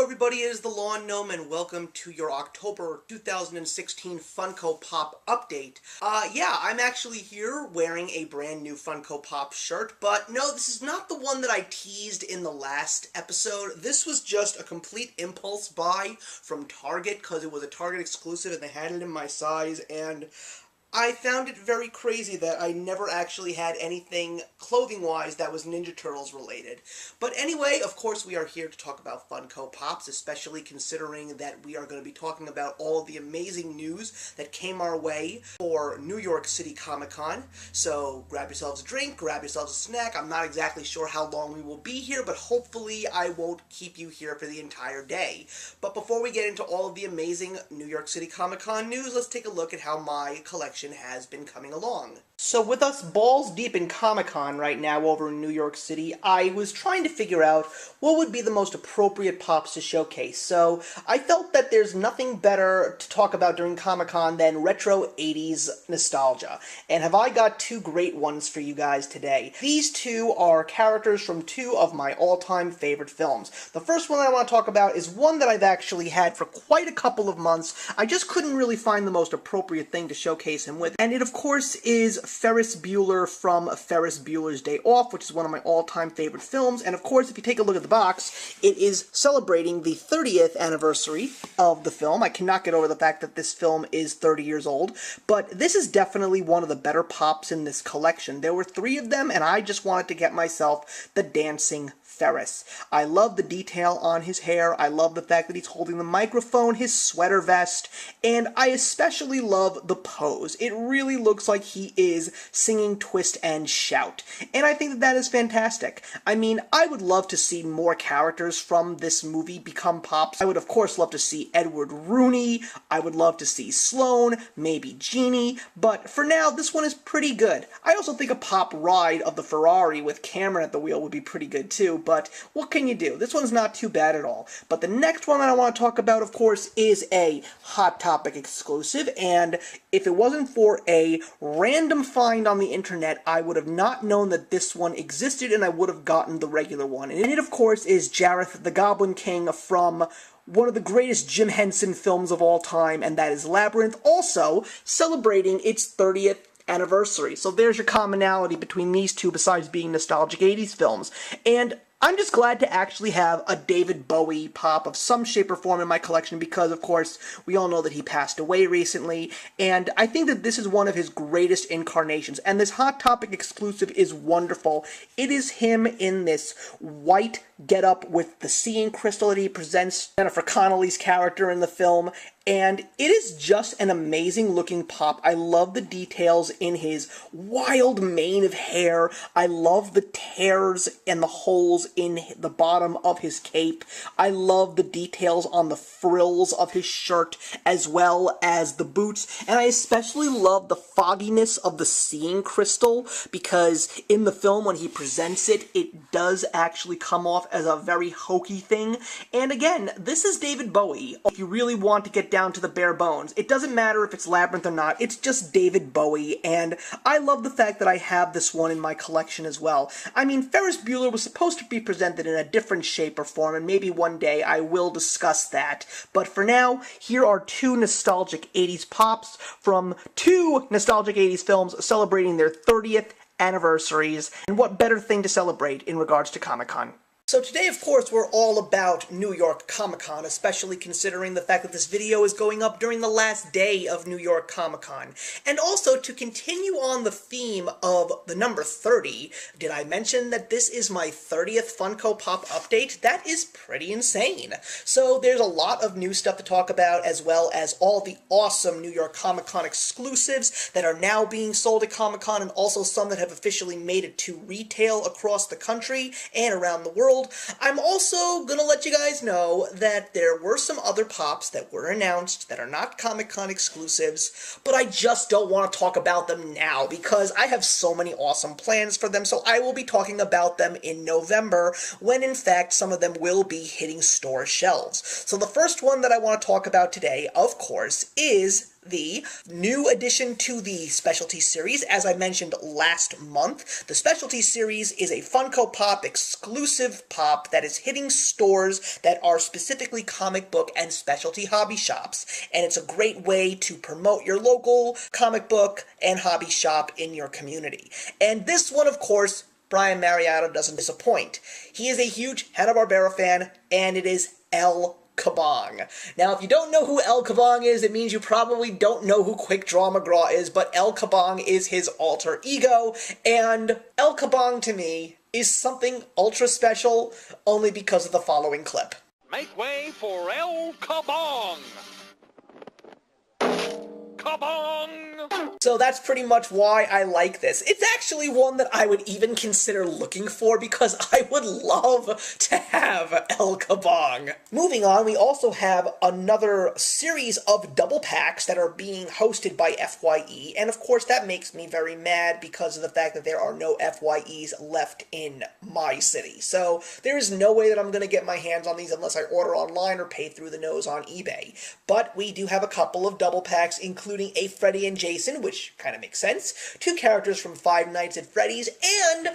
everybody, it is the Lawn Gnome, and welcome to your October 2016 Funko Pop update. Yeah, I'm actually here wearing a brand new Funko Pop shirt, but no, this is not the one that I teased in the last episode. This was just a complete impulse buy from Target, because it was a Target exclusive and they had it in my size, and I found it very crazy that I never actually had anything clothing-wise that was Ninja Turtles related. But anyway, of course, we are here to talk about Funko Pops, especially considering that we are going to be talking about all of the amazing news that came our way for New York City Comic Con. So grab yourselves a drink, grab yourselves a snack. I'm not exactly sure how long we will be here, but hopefully I won't keep you here for the entire day. But before we get into all of the amazing New York City Comic Con news, let's take a look at how my collection has been coming along. So with us balls deep in Comic-Con right now over in New York City, I was trying to figure out what would be the most appropriate pops to showcase. So I felt that there's nothing better to talk about during Comic-Con than retro 80s nostalgia. And have I got two great ones for you guys today. These two are characters from two of my all-time favorite films. The first one I want to talk about is one that I've actually had for quite a couple of months. I just couldn't really find the most appropriate thing to showcase him with. And it, of course, is Ferris Bueller from Ferris Bueller's Day Off, which is one of my all-time favorite films. And of course, if you take a look at the box, it is celebrating the 30th anniversary of the film. I cannot get over the fact that this film is 30 years old, but this is definitely one of the better pops in this collection. There were three of them, and I just wanted to get myself the Dancing Ferris. I love the detail on his hair, I love the fact that he's holding the microphone, his sweater vest, and I especially love the pose. It really looks like he is singing Twist and Shout, and I think that that is fantastic. I mean, I would love to see more characters from this movie become pops. I would of course love to see Edward Rooney, I would love to see Sloane, maybe Genie, but for now, this one is pretty good. I also think a pop ride of the Ferrari with Cameron at the wheel would be pretty good too, but what can you do? This one's not too bad at all. But the next one that I want to talk about, of course, is a Hot Topic exclusive, and if it wasn't for a random find on the internet, I would have not known that this one existed, and I would have gotten the regular one. And it, of course, is Jareth the Goblin King from one of the greatest Jim Henson films of all time, and that is Labyrinth, also celebrating its 30th anniversary. So there's your commonality between these two besides being nostalgic 80s films. And I'm just glad to actually have a David Bowie pop of some shape or form in my collection because, of course, we all know that he passed away recently, and I think that this is one of his greatest incarnations, and this Hot Topic exclusive is wonderful. It is him in this white getup with the seeing crystal that he presents Jennifer Connelly's character in the film, and it is just an amazing looking pop. I love the details in his wild mane of hair. I love the tears and the holes in the bottom of his cape. I love the details on the frills of his shirt as well as the boots, and I especially love the fogginess of the seeing crystal because in the film when he presents it, it does actually come off as a very hokey thing. And again, this is David Bowie. If you really want to get down to the bare bones, it doesn't matter if it's Labyrinth or not, it's just David Bowie, and I love the fact that I have this one in my collection as well. I mean, Ferris Bueller was supposed to be presented in a different shape or form, and maybe one day I will discuss that, but for now, here are two nostalgic 80s pops from two nostalgic 80s films celebrating their 30th anniversaries, and what better thing to celebrate in regards to Comic-Con. So today, of course, we're all about New York Comic Con, especially considering the fact that this video is going up during the last day of New York Comic Con. And also, to continue on the theme of the number 30, did I mention that this is my 30th Funko Pop update? That is pretty insane. So there's a lot of new stuff to talk about, as well as all the awesome New York Comic Con exclusives that are now being sold at Comic Con, and also some that have officially made it to retail across the country and around the world. I'm also gonna let you guys know that there were some other pops that were announced that are not Comic-Con exclusives, but I just don't want to talk about them now because I have so many awesome plans for them, so I will be talking about them in November when, in fact, some of them will be hitting store shelves. So the first one that I want to talk about today, of course, is the new addition to the Specialty Series. As I mentioned last month, the Specialty Series is a Funko Pop exclusive pop that is hitting stores that are specifically comic book and specialty hobby shops. And it's a great way to promote your local comic book and hobby shop in your community. And this one, of course, Brian Mariotto doesn't disappoint. He is a huge Hanna-Barbera fan, and it is El Kabong. Now, if you don't know who El Kabong is, it means you probably don't know who Quick Draw McGraw is, but El Kabong is his alter ego, and El Kabong, to me, is something ultra special only because of the following clip. Make way for El Kabong! Kabong! So that's pretty much why I like this. It's actually one that I would even consider looking for because I would love to have El Kabong. Moving on, we also have another series of double packs that are being hosted by FYE, and of course that makes me very mad because of the fact that there are no FYEs left in my city. So there is no way that I'm going to get my hands on these unless I order online or pay through the nose on eBay. But we do have a couple of double packs, including a Freddy and Jason, which kind of makes sense, 2 characters from Five Nights at Freddy's, and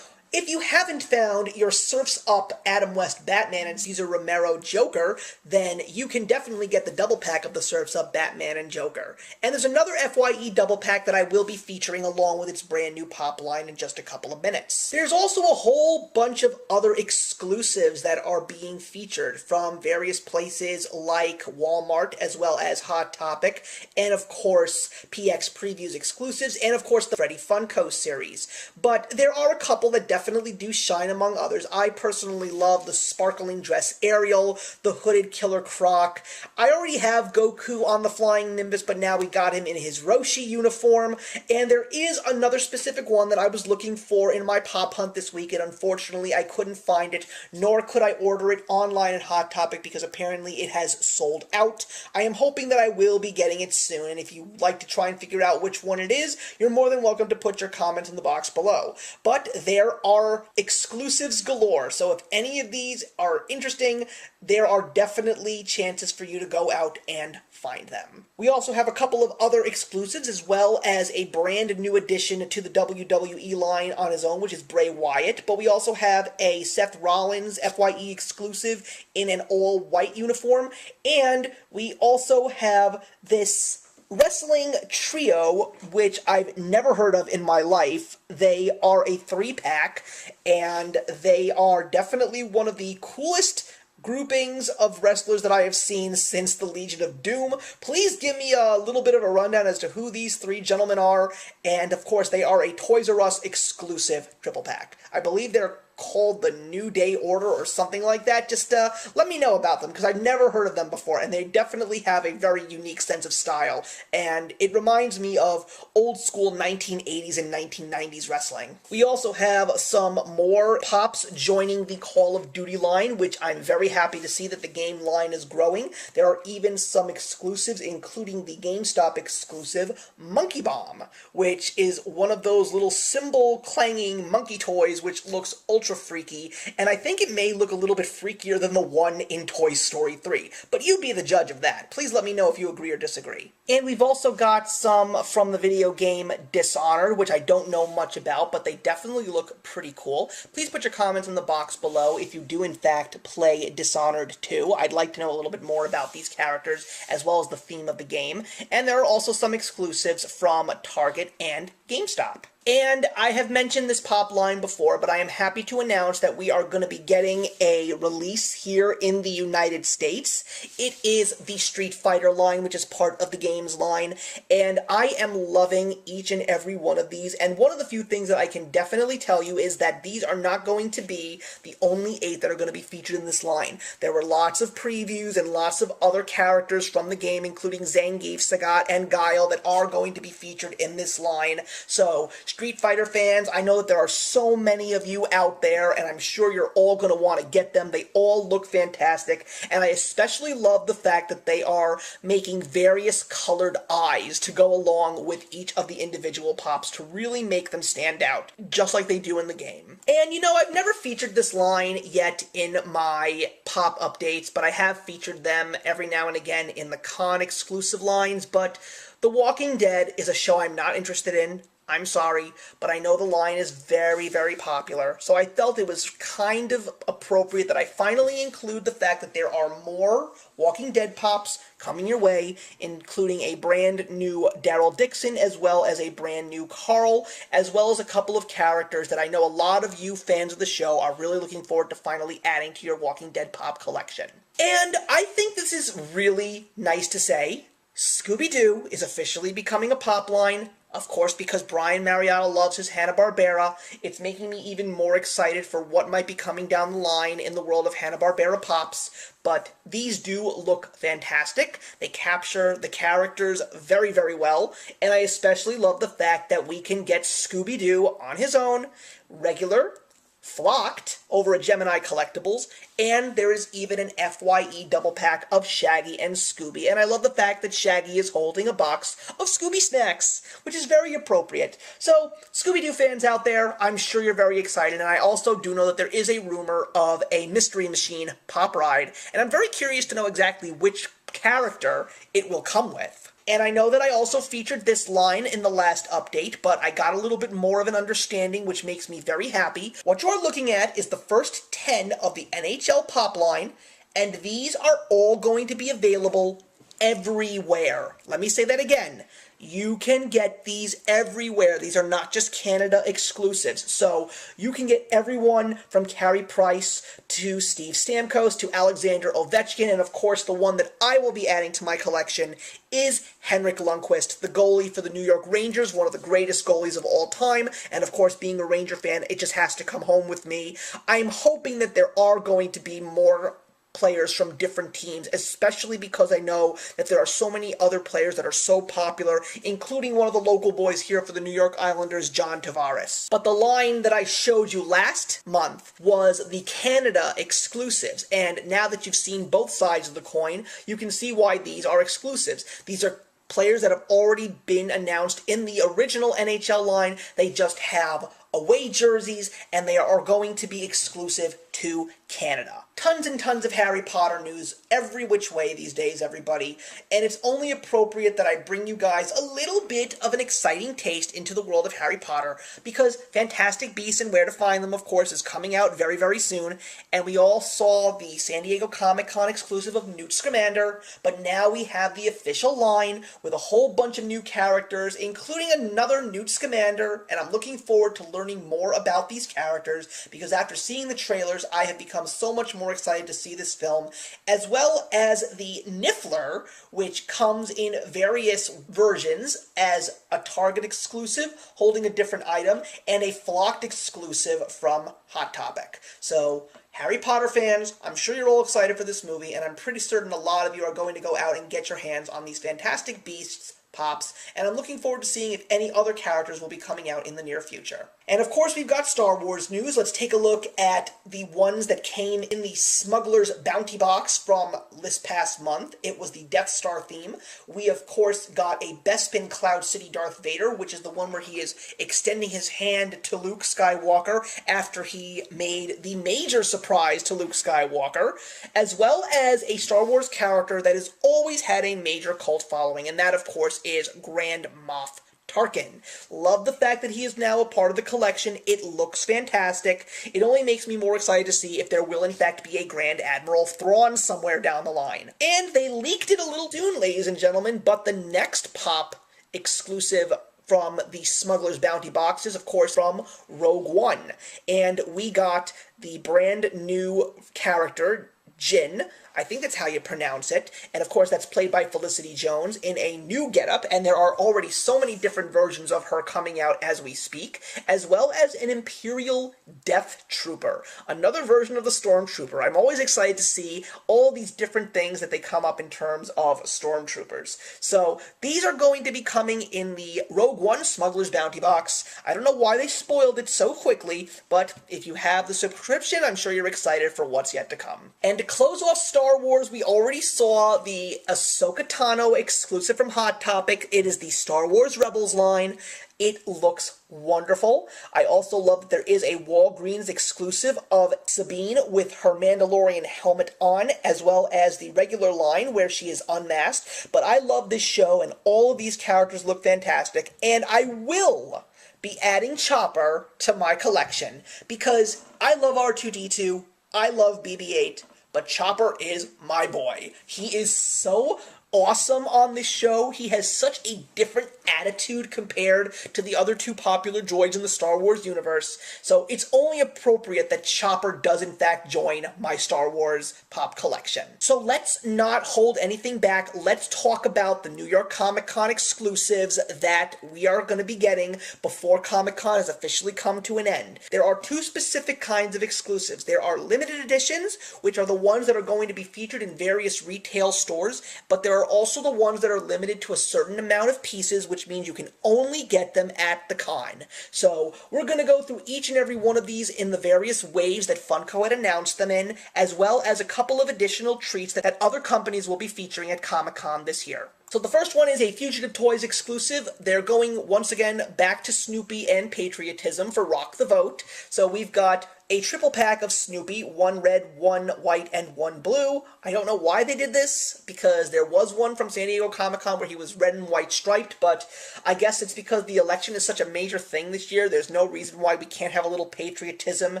if you haven't found your Surf's Up Adam West Batman and Cesar Romero Joker, then you can definitely get the double pack of the Surf's Up Batman and Joker. And there's another FYE double pack that I will be featuring along with its brand new pop line in just a couple of minutes. There's also a whole bunch of other exclusives that are being featured from various places like Walmart as well as Hot Topic, and of course PX Previews exclusives, and of course the Freddy Funko series. But there are a couple that definitely do shine among others. I personally love the sparkling dress Ariel, the hooded Killer Croc. I already have Goku on the Flying Nimbus, but now we got him in his Roshi uniform. And there is another specific one that I was looking for in my pop hunt this week, and unfortunately I couldn't find it, nor could I order it online at Hot Topic because apparently it has sold out. I am hoping that I will be getting it soon, and if you'd like to try and figure out which one it is, you're more than welcome to put your comments in the box below. But there are exclusives galore, so if any of these are interesting, there are definitely chances for you to go out and find them. We also have a couple of other exclusives, as well as a brand new addition to the WWE line on his own, which is Bray Wyatt, but we also have a Seth Rollins FYE exclusive in an all-white uniform, and we also have this wrestling trio, which I've never heard of in my life. They are a 3-pack, and they are definitely one of the coolest groupings of wrestlers that I have seen since the Legion of Doom. Please give me a little bit of a rundown as to who these 3 gentlemen are, and of course they are a Toys R Us exclusive triple pack. I believe they're called the New Day Order or something like that. Just let me know about them, because I've never heard of them before, and they definitely have a very unique sense of style, and it reminds me of old school 1980s and 1990s wrestling. We also have some more pops joining the Call of Duty line, which I'm very happy to see that the game line is growing. There are even some exclusives, including the GameStop exclusive Monkey Bomb, which is one of those little cymbal-clanging monkey toys which looks ultra freaky, and I think it may look a little bit freakier than the one in Toy Story 3. But you be the judge of that. Please let me know if you agree or disagree. And we've also got some from the video game Dishonored, which I don't know much about, but they definitely look pretty cool. Please put your comments in the box below if you do in fact play Dishonored 2. I'd like to know a little bit more about these characters, as well as the theme of the game. And there are also some exclusives from Target and GameStop. And I have mentioned this pop line before, but I am happy to announce that we are going to be getting a release here in the United States. It is the Street Fighter line, which is part of the games line, and I am loving each and every one of these. And one of the few things that I can definitely tell you is that these are not going to be the only 8 that are going to be featured in this line. There were lots of previews and lots of other characters from the game, including Zangief, Sagat, and Guile, that are going to be featured in this line. So, Street Fighter fans, I know that there are so many of you out there, and I'm sure you're all going to want to get them. They all look fantastic, and I especially love the fact that they are making various colored eyes to go along with each of the individual pops to really make them stand out, just like they do in the game. And you know, I've never featured this line yet in my pop updates, but I have featured them every now and again in the con exclusive lines, but The Walking Dead is a show I'm not interested in. I'm sorry, but I know the line is very, very popular, so I felt it was kind of appropriate that I finally include the fact that there are more Walking Dead pops coming your way, including a brand new Daryl Dixon, as well as a brand new Carl, as well as a couple of characters that I know a lot of you fans of the show are really looking forward to finally adding to your Walking Dead pop collection. And I think this is really nice to say. Scooby-Doo is officially becoming a pop line. Of course, because Brian Mariano loves his Hanna-Barbera, it's making me even more excited for what might be coming down the line in the world of Hanna-Barbera pops. But these do look fantastic. They capture the characters very, very well. And I especially love the fact that we can get Scooby-Doo on his own, regular, flocked over at Gemini Collectibles, and there is even an FYE double pack of Shaggy and Scooby, and I love the fact that Shaggy is holding a box of Scooby snacks, which is very appropriate. So, Scooby-Doo fans out there, I'm sure you're very excited, and I also do know that there is a rumor of a Mystery Machine pop ride, and I'm very curious to know exactly which character it will come with. And I know that I also featured this line in the last update, but I got a little bit more of an understanding, which makes me very happy. What you're looking at is the first 10 of the NHL Pop line, and these are all going to be available everywhere. Let me say that again. You can get these everywhere. These are not just Canada exclusives. So you can get everyone from Carey Price to Steve Stamkos to Alexander Ovechkin, and of course the one that I will be adding to my collection is Henrik Lundqvist, the goalie for the New York Rangers, one of the greatest goalies of all time, and of course being a Ranger fan, it just has to come home with me. I'm hoping that there are going to be more players from different teams, especially because I know that there are so many other players that are so popular, including one of the local boys here for the New York Islanders, John Tavares. But the line that I showed you last month was the Canada exclusives, and now that you've seen both sides of the coin, you can see why these are exclusives. These are players that have already been announced in the original NHL line. They just have away jerseys, and they are going to be exclusive to Canada. Tons and tons of Harry Potter news every which way these days, everybody, and it's only appropriate that I bring you guys a little bit of an exciting taste into the world of Harry Potter, because Fantastic Beasts and Where to Find Them, of course, is coming out very, very soon, and we all saw the San Diego Comic-Con exclusive of Newt Scamander, but now we have the official line with a whole bunch of new characters, including another Newt Scamander, and I'm looking forward to learning more about these characters, because after seeing the trailers, I have become so much more excited to see this film, as well as the Niffler, which comes in various versions as a Target exclusive, holding a different item, and a Flocked exclusive from Hot Topic. So, Harry Potter fans, I'm sure you're all excited for this movie, and I'm pretty certain a lot of you are going to go out and get your hands on these Fantastic Beasts pops, and I'm looking forward to seeing if any other characters will be coming out in the near future. And of course, we've got Star Wars news. Let's take a look at the ones that came in the Smuggler's Bounty Box from this past month. It was the Death Star theme. We, of course, got a Bespin Cloud City Darth Vader, which is the one where he is extending his hand to Luke Skywalker after he made the major surprise to Luke Skywalker, as well as a Star Wars character that has always had a major cult following, and that, of course, is Grand Moff Tarkin. Love the fact that he is now a part of the collection. It looks fantastic. It only makes me more excited to see if there will in fact be a Grand Admiral Thrawn somewhere down the line. And they leaked it a little soon, ladies and gentlemen, but the next pop exclusive from the Smuggler's Bounty Box is, of course, from Rogue One. And we got the brand new character, Jyn. I think that's how you pronounce it, and of course that's played by Felicity Jones in a new getup, and there are already so many different versions of her coming out as we speak, as well as an Imperial Death Trooper, another version of the Stormtrooper. I'm always excited to see all these different things that they come up in terms of Stormtroopers. So these are going to be coming in the Rogue One Smuggler's Bounty Box. I don't know why they spoiled it so quickly, but if you have the subscription, I'm sure you're excited for what's yet to come. And to close off Star Wars, we already saw the Ahsoka Tano exclusive from Hot Topic. It is the Star Wars Rebels line. It looks wonderful. I also love that there is a Walgreens exclusive of Sabine with her Mandalorian helmet on, as well as the regular line where she is unmasked. But I love this show, and all of these characters look fantastic, and I will be adding Chopper to my collection, because I love R2-D2, I love BB-8, but Chopper is my boy. He is so awesome on this show. He has such a different attitude compared to the other two popular droids in the Star Wars universe, so it's only appropriate that Chopper does in fact join my Star Wars Pop collection. So let's not hold anything back. Let's talk about the New York Comic Con exclusives that we are going to be getting before Comic Con has officially come to an end. There are two specific kinds of exclusives. There are limited editions, which are the ones that are going to be featured in various retail stores, but there are also the ones that are limited to a certain amount of pieces, which means you can only get them at the con. So we're going to go through each and every one of these in the various waves that Funko had announced them in, as well as a couple of additional treats that other companies will be featuring at Comic-Con this year. So the first one is a Fugitive Toys exclusive. They're going, once again, back to Snoopy and patriotism for Rock the Vote. So we've got a triple pack of Snoopy, one red, one white, and one blue. I don't know why they did this, because there was one from San Diego Comic-Con where he was red and white striped, but I guess it's because the election is such a major thing this year. There's no reason why we can't have a little patriotism,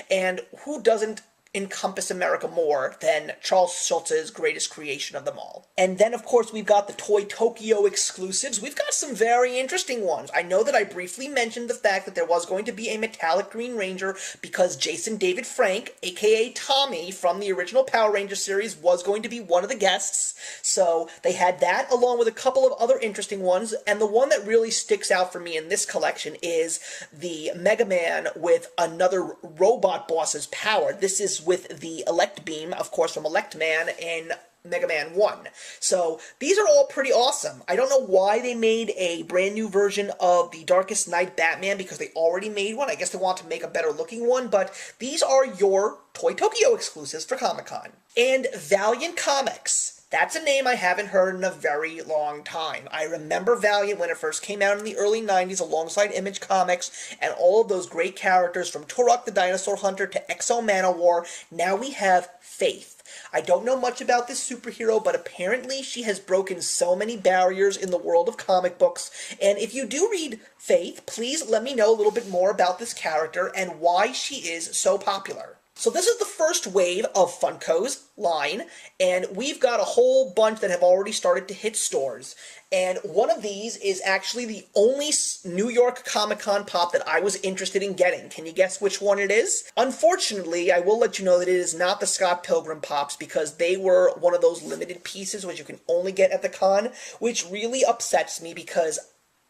and who doesn't encompass America more than Charles Schultz's greatest creation of them all. And then, of course, we've got the Toy Tokyo exclusives. We've got some very interesting ones. I know that I briefly mentioned the fact that there was going to be a metallic Green Ranger because Jason David Frank, aka Tommy from the original Power Ranger series, was going to be one of the guests. So they had that along with a couple of other interesting ones, and the one that really sticks out for me in this collection is the Mega Man with another robot boss's power. This is with the Elect Beam, of course, from Elect Man in Mega Man 1. So these are all pretty awesome. I don't know why they made a brand new version of the Darkest Knight Batman, because they already made one. I guess they want to make a better looking one, but these are your Toy Tokyo exclusives for Comic-Con. And Valiant Comics. That's a name I haven't heard in a very long time. I remember Valiant when it first came out in the early 90s alongside Image Comics and all of those great characters from Turok the Dinosaur Hunter to Exo Manowar. Now we have Faith. I don't know much about this superhero, but apparently she has broken so many barriers in the world of comic books. And if you do read Faith, please let me know a little bit more about this character and why she is so popular. So this is the first wave of Funko's line, and we've got a whole bunch that have already started to hit stores. And one of these is actually the only New York Comic-Con pop that I was interested in getting. Can you guess which one it is? Unfortunately, I will let you know that it is not the Scott Pilgrim pops, because they were one of those limited pieces which you can only get at the con, which really upsets me because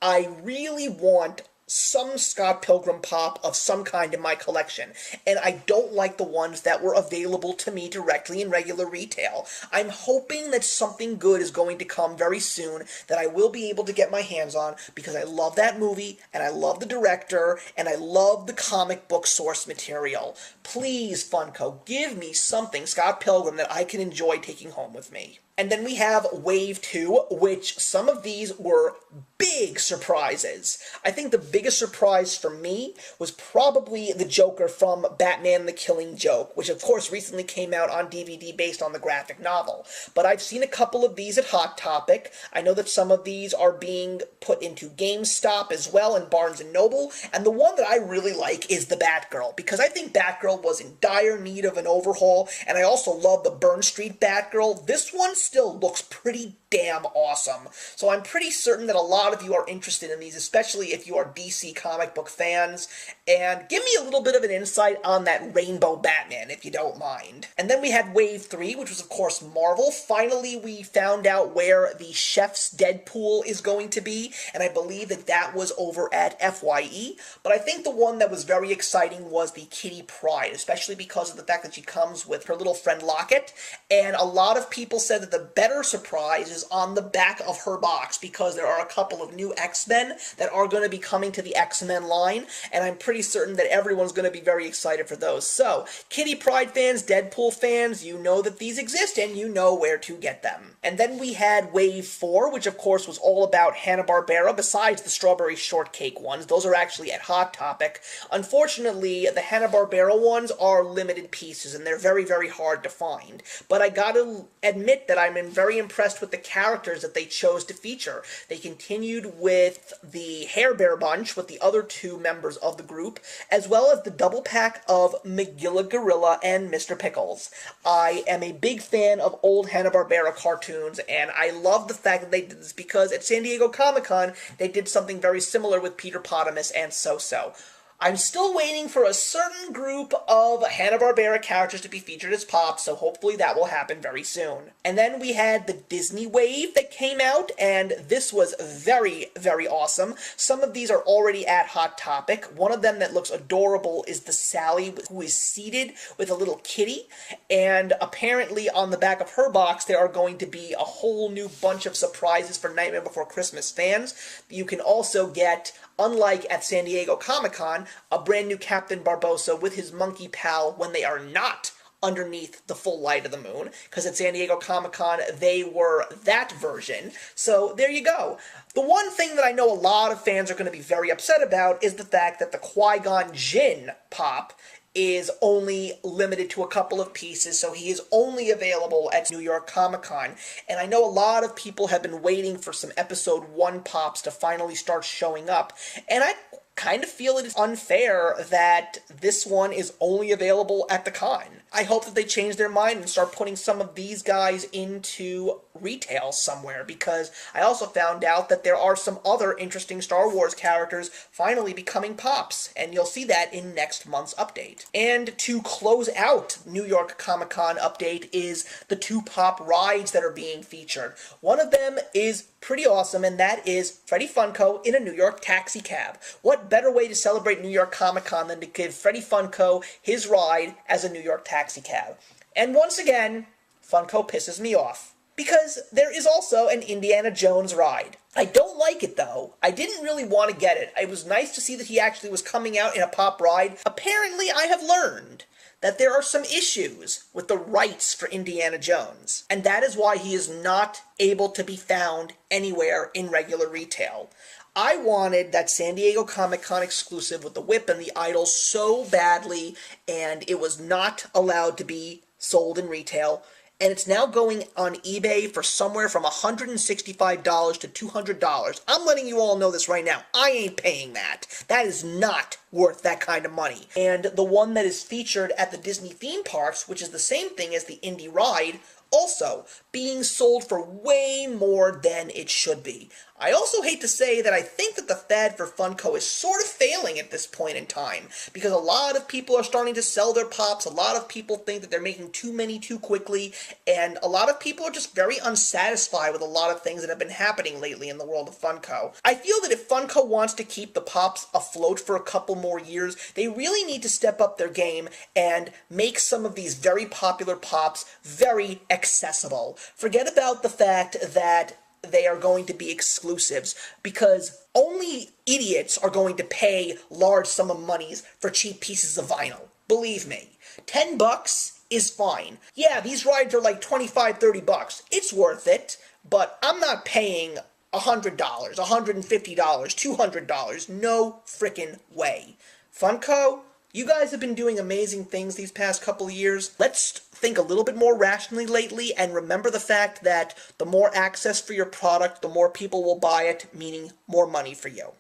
I really want some Scott Pilgrim pop of some kind in my collection, and I don't like the ones that were available to me directly in regular retail. I'm hoping that something good is going to come very soon that I will be able to get my hands on, because I love that movie, and I love the director, and I love the comic book source material. Please, Funko, give me something Scott Pilgrim that I can enjoy taking home with me. And then we have Wave 2, which some of these were big surprises. I think the biggest surprise for me was probably the Joker from Batman the Killing Joke, which of course recently came out on DVD based on the graphic novel. But I've seen a couple of these at Hot Topic. I know that some of these are being put into GameStop as well, and Barnes & Noble. And the one that I really like is the Batgirl, because I think Batgirl was in dire need of an overhaul, and I also love the Burn Street Batgirl. This one still looks pretty damn awesome. So I'm pretty certain that a lot of you are interested in these, especially if you are DC comic book fans. And give me a little bit of an insight on that Rainbow Batman, if you don't mind. And then we had Wave 3, which was of course Marvel. Finally, we found out where the Chef's Deadpool is going to be, and I believe that that was over at FYE. But I think the one that was very exciting was the Kitty Pryde, especially because of the fact that she comes with her little friend Locket. And a lot of people said that the better surprise is on the back of her box, because there are a couple of new X-Men that are going to be coming to the X-Men line, and I'm pretty certain that everyone's going to be very excited for those. So, Kitty Pryde fans, Deadpool fans, you know that these exist, and you know where to get them. And then we had Wave 4, which of course was all about Hanna-Barbera, besides the Strawberry Shortcake ones. Those are actually at Hot Topic. Unfortunately, the Hanna-Barbera ones are limited pieces, and they're very, very hard to find. But I gotta admit that I'm very impressed with the characters that they chose to feature. They continued with the Hair Bear bunch with the other two members of the group, as well as the double pack of Magilla Gorilla and Mr. Pickles. I am a big fan of old Hanna-Barbera cartoons, and I love the fact that they did this because at San Diego Comic-Con, they did something very similar with Peter Potamus and So-So. I'm still waiting for a certain group of Hanna-Barbera characters to be featured as Pops, so hopefully that will happen very soon. And then we had the Disney Wave that came out, and this was very, very awesome. Some of these are already at Hot Topic. One of them that looks adorable is the Sally, who is seated with a little kitty, and apparently on the back of her box there are going to be a whole new bunch of surprises for Nightmare Before Christmas fans. You can also get, unlike at San Diego Comic-Con, a brand new Captain Barbossa with his monkey pal when they are not underneath the full light of the moon, because at San Diego Comic-Con they were that version. So there you go. The one thing that I know a lot of fans are going to be very upset about is the fact that the Qui-Gon Jinn Pop is only limited to a couple of pieces, so he is only available at New York Comic-Con. And I know a lot of people have been waiting for some Episode 1 Pops to finally start showing up, and I kind of feel it is unfair that this one is only available at the con. I hope that they change their mind and start putting some of these guys into retail somewhere, because I also found out that there are some other interesting Star Wars characters finally becoming Pops, and you'll see that in next month's update. And to close out New York Comic-Con update is the 2 Pop rides that are being featured. One of them is pretty awesome, and that is Freddie Funko in a New York taxi cab. What better way to celebrate New York Comic-Con than to give Freddie Funko his ride as a New York taxi cab? And once again, Funko pisses me off, because there is also an Indiana Jones ride. I don't like it, though. I didn't really want to get it. It was nice to see that he actually was coming out in a Pop ride. Apparently, I have learned that there are some issues with the rights for Indiana Jones, and that is why he is not able to be found anywhere in regular retail. I wanted that San Diego Comic-Con exclusive with the whip and the idol so badly, and it was not allowed to be sold in retail, and it's now going on eBay for somewhere from $165 to $200. I'm letting you all know this right now. I ain't paying that. That is not worth that kind of money. And the one that is featured at the Disney theme parks, which is the same thing as the Indy ride, also being sold for way more than it should be. I also hate to say that I think that the fad for Funko is sort of failing at this point in time, because a lot of people are starting to sell their Pops, a lot of people think that they're making too many too quickly, and a lot of people are just very unsatisfied with a lot of things that have been happening lately in the world of Funko. I feel that if Funko wants to keep the Pops afloat for a couple more years, they really need to step up their game and make some of these very popular Pops very accessible. Forget about the fact that they are going to be exclusives, because only idiots are going to pay large sum of monies for cheap pieces of vinyl. Believe me. $10 is fine. Yeah, these rides are like $25, $30. It's worth it, but I'm not paying $100, $150, $200. No frickin' way. Funko, you guys have been doing amazing things these past couple of years. Let's think a little bit more rationally lately, and remember the fact that the more access for your product, the more people will buy it, meaning more money for you.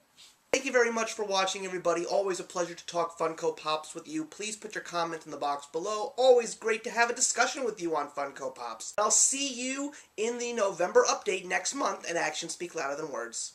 Thank you very much for watching, everybody. Always a pleasure to talk Funko Pops with you. Please put your comment in the box below. Always great to have a discussion with you on Funko Pops. I'll see you in the November update next month, and actions speak louder than words.